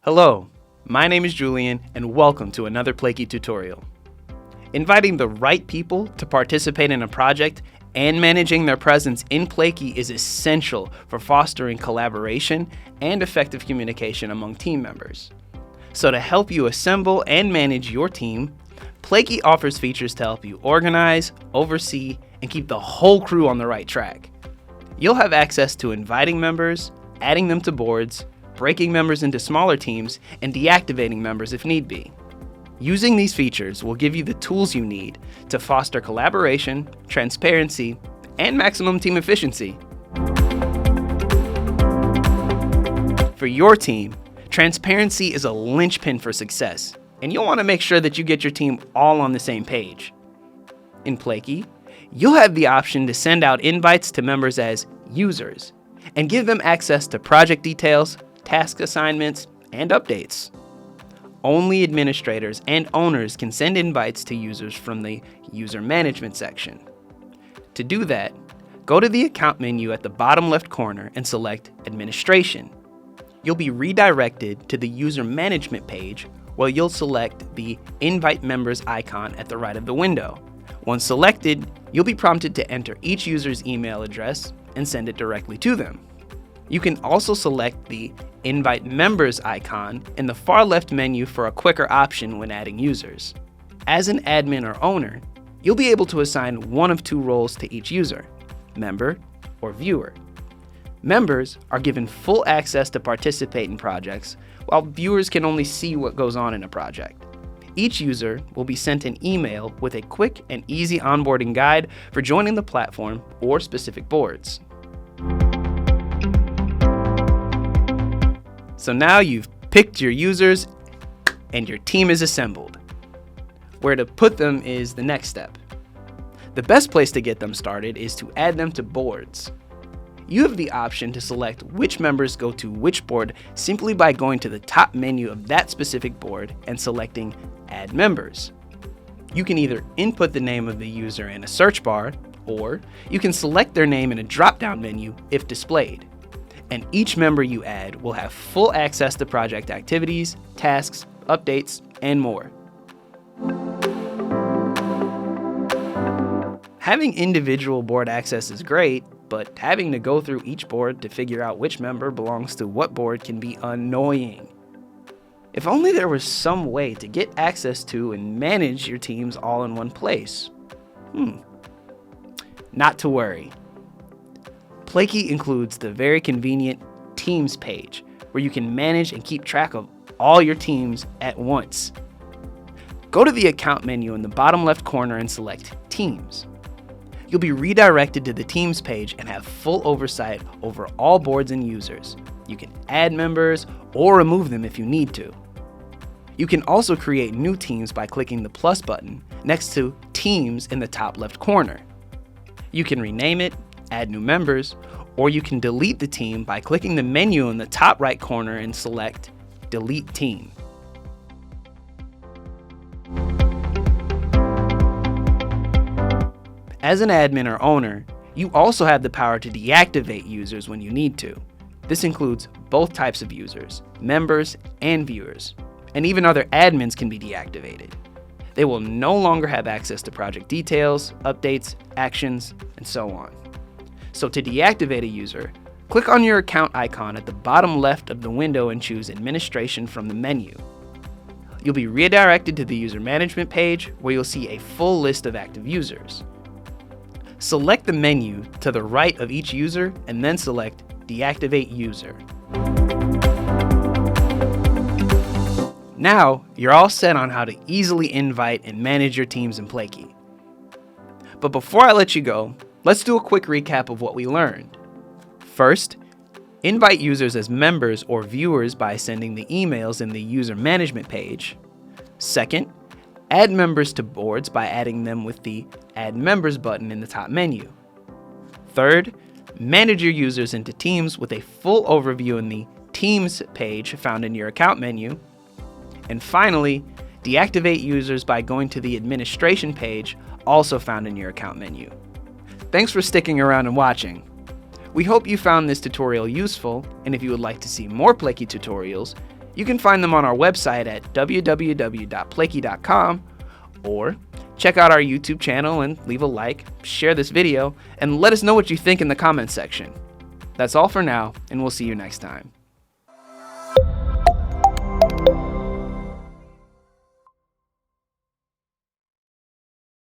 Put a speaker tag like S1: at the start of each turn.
S1: Hello, my name is Julian and welcome to another Plaky tutorial. Inviting the right people to participate in a project and managing their presence in Plaky is essential for fostering collaboration and effective communication among team members. So to help you assemble and manage your team, Plaky offers features to help you organize, oversee, and keep the whole crew on the right track. You'll have access to inviting members, adding them to boards, breaking members into smaller teams, and deactivating members if need be. Using these features will give you the tools you need to foster collaboration, transparency, and maximum team efficiency. For your team, transparency is a linchpin for success, and you'll want to make sure that you get your team all on the same page. In Plaky, you'll have the option to send out invites to members as users and give them access to project details, task assignments, and updates. Only administrators and owners can send invites to users from the user management section. To do that, go to the account menu at the bottom left corner and select Administration. You'll be redirected to the user management page where you'll select the Invite Members icon at the right of the window. Once selected, you'll be prompted to enter each user's email address and send it directly to them. You can also select the Invite Members icon in the far left menu for a quicker option when adding users. As an admin or owner, you'll be able to assign one of two roles to each user, member or viewer. Members are given full access to participate in projects, while viewers can only see what goes on in a project. Each user will be sent an email with a quick and easy onboarding guide for joining the platform or specific boards. So now you've picked your users and your team is assembled. Where to put them is the next step. The best place to get them started is to add them to boards. You have the option to select which members go to which board simply by going to the top menu of that specific board and selecting Add Members. You can either input the name of the user in a search bar, or you can select their name in a drop-down menu if displayed. And each member you add will have full access to project activities, tasks, updates, and more. Having individual board access is great, but having to go through each board to figure out which member belongs to what board can be annoying. If only there was some way to get access to and manage your teams all in one place. Not to worry. Plaky includes the very convenient Teams page, where you can manage and keep track of all your teams at once. Go to the account menu in the bottom left corner and select Teams. You'll be redirected to the Teams page and have full oversight over all boards and users. You can add members or remove them if you need to. You can also create new teams by clicking the plus button next to Teams in the top left corner. You can rename it, add new members, or you can delete the team by clicking the menu in the top right corner and select Delete Team. As an admin or owner, you also have the power to deactivate users when you need to. This includes both types of users, members and viewers, and even other admins can be deactivated. They will no longer have access to project details, updates, actions, and so on. So to deactivate a user, click on your account icon at the bottom left of the window and choose Administration from the menu. You'll be redirected to the user management page where you'll see a full list of active users. Select the menu to the right of each user and then select Deactivate User. Now, you're all set on how to easily invite and manage your teams in Plaky. But before I let you go, let's do a quick recap of what we learned. First, invite users as members or viewers by sending the emails in the user management page. Second, add members to boards by adding them with the Add Members button in the top menu. Third, manage your users into teams with a full overview in the Teams page found in your account menu. And finally, deactivate users by going to the Administration page, also found in your account menu. Thanks for sticking around and watching. We hope you found this tutorial useful, and if you would like to see more Plaky tutorials, You can find them on our website at www.plaky.com, or check out our YouTube channel and leave a like, share this video, and let us know what you think in the comments section. That's all for now, and we'll see you next time.